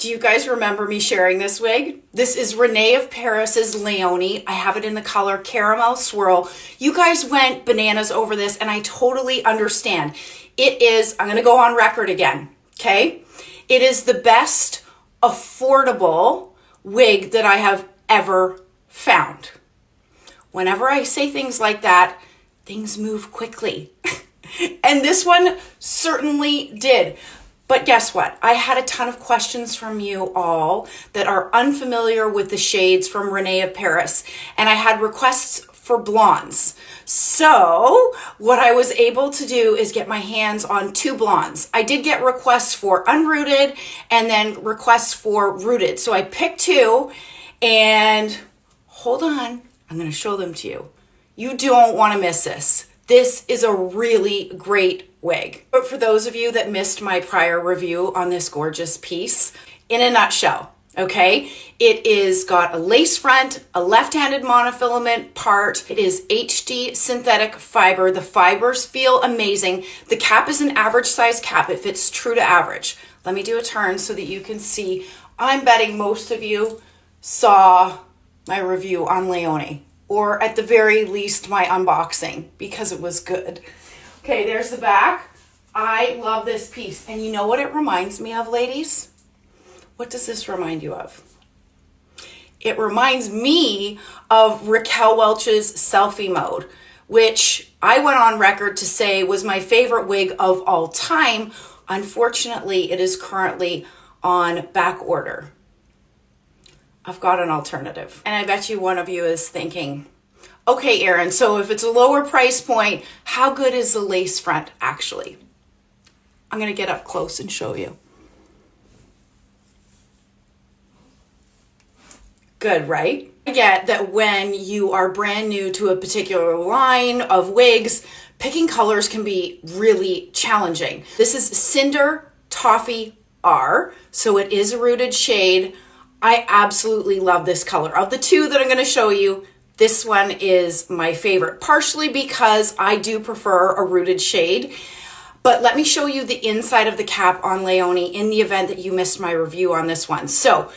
Do you guys remember me sharing this wig? This is Rene of Paris's Leoni. I have it in the color Caramel Swirl. You guys went bananas over this, and I totally understand. It is, I'm going to go on record again, okay? It is the best affordable wig that I have ever found. Whenever I say things like that, things move quickly. And this one certainly did. But guess what? I had a ton of questions from you all that are unfamiliar with the shades from Rene of Paris. And I had requests for blondes. So what I was able to do is get my hands on 2 blondes. I did get requests for unrooted and then requests for rooted. So I picked 2 and hold on, I'm going to show them to you. You don't want to miss this. This is a really great wig. But for those of you that missed my prior review on this gorgeous piece, in a nutshell, okay, it is got a lace front, a left-handed monofilament part. It is HD synthetic fiber. The fibers feel amazing. The cap is an average size cap. It fits true to average. Let me do a turn so that you can see. I'm betting most of you saw my review on Leoni, or at the very least my unboxing, because it was good. Okay, there's the back. I love this piece. And you know what it reminds me of, ladies? What does this remind you of? It reminds me of Raquel Welch's Selfie Mode, which I went on record to say was my favorite wig of all time. Unfortunately, it is currently on back order. I've got an alternative. And I bet you one of you is thinking, okay, Erin, so if it's a lower price point, how good is the lace front actually? I'm gonna get up close and show you. Good, right? I get that when you are brand new to a particular line of wigs, picking colors can be really challenging. This is Cinder Toffee R, so it is a rooted shade. I absolutely love this color. Of the 2 that I'm going to show you, this one is my favorite, partially because I do prefer a rooted shade. But let me show you the inside of the cap on Leoni in the event that you missed my review on this one. So,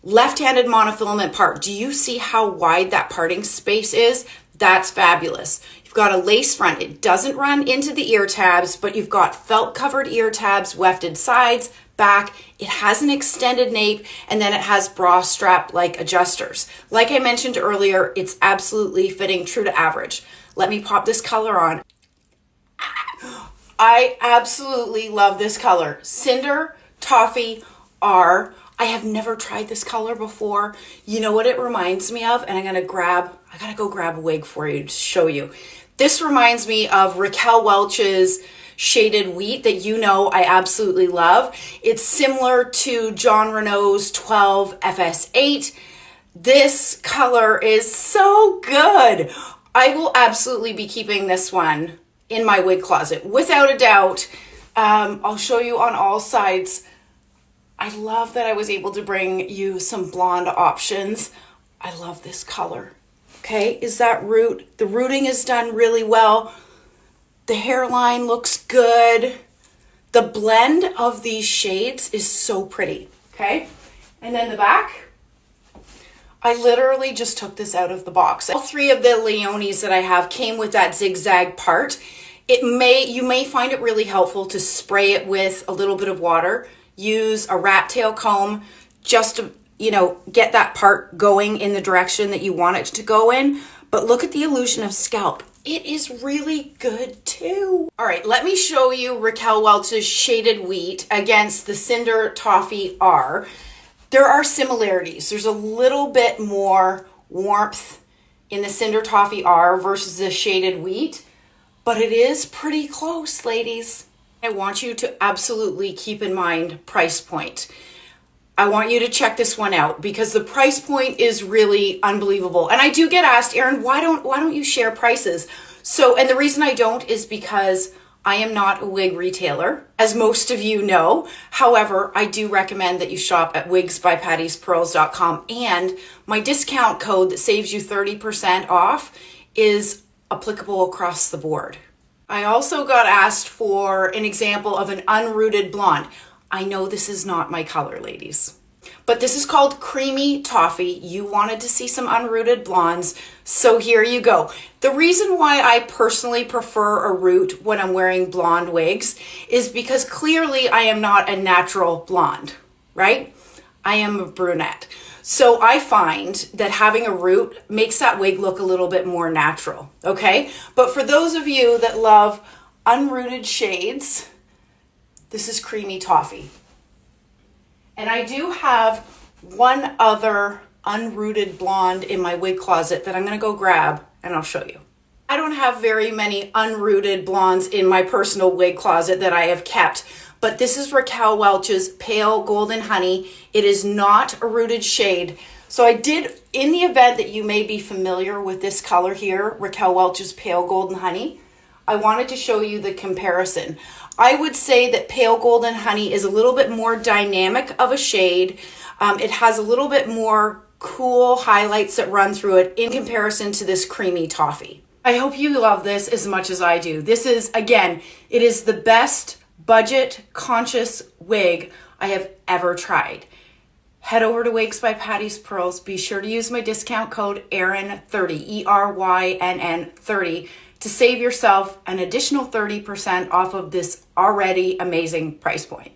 left-handed monofilament part. Do you see how wide that parting space is? That's fabulous. You've got a lace front. It doesn't run into the ear tabs, but you've got felt-covered ear tabs, wefted sides, back. It has an extended nape, and then it has bra strap like adjusters. Like I mentioned earlier, it's absolutely fitting true to average. Let me pop this color on. I absolutely love this color. Cinder Toffee R. I have never tried this color before. You know what it reminds me of? And I gotta go grab a wig for you to show you. This reminds me of Raquel Welch's Shaded Wheat that you know I absolutely love. It's similar to John Renault's 12 FS8. This color is so good. I will absolutely be keeping this one in my wig closet, without a doubt. I'll show you on all sides. I love that I was able to bring you some blonde options. I love this color. Okay, is that root? The rooting is done really well. The hairline looks good. The blend of these shades is so pretty, okay? And then the back, I literally just took this out of the box. All 3 of the Leonis that I have came with that zigzag part. You may find it really helpful to spray it with a little bit of water. Use a rat tail comb just to, get that part going in the direction that you want it to go in. But look at the illusion of scalp. It is really good too. All right, let me show you Raquel Welch's Shaded Wheat against the Cinder Toffee R. There are similarities. There's a little bit more warmth in the Cinder Toffee R versus the Shaded Wheat, but it is pretty close, ladies. I want you to absolutely keep in mind price point. I want you to check this one out because the price point is really unbelievable. And I do get asked, Erin, why don't you share prices? So, and the reason I don't is because I am not a wig retailer, as most of you know. However, I do recommend that you shop at wigsbypattiespearls.com, and my discount code that saves you 30% off is applicable across the board. I also got asked for an example of an unrooted blonde. I know this is not my color, ladies. But this is called Creamy Toffee. You wanted to see some unrooted blondes, so here you go. The reason why I personally prefer a root when I'm wearing blonde wigs is because clearly I am not a natural blonde, right? I am a brunette. So I find that having a root makes that wig look a little bit more natural, okay? But for those of you that love unrooted shades, this is Creamy Toffee. And I do have one other unrooted blonde in my wig closet that I'm gonna go grab and I'll show you. I don't have very many unrooted blondes in my personal wig closet that I have kept, but this is Raquel Welch's Pale Golden Honey. It is not a rooted shade. So I did, in the event that you may be familiar with this color here, Raquel Welch's Pale Golden Honey, I wanted to show you the comparison. I would say that Pale Golden Honey is a little bit more dynamic of a shade. It has a little bit more cool highlights that run through it in comparison to this Creamy Toffee. I hope you love this as much as I do. This is, again, it is the best budget conscious wig I have ever tried. Head over to Wigs by Patty's Pearls. Be sure to use my discount code ERYNN30, ERYNN30, to save yourself an additional 30% off of this already amazing price point.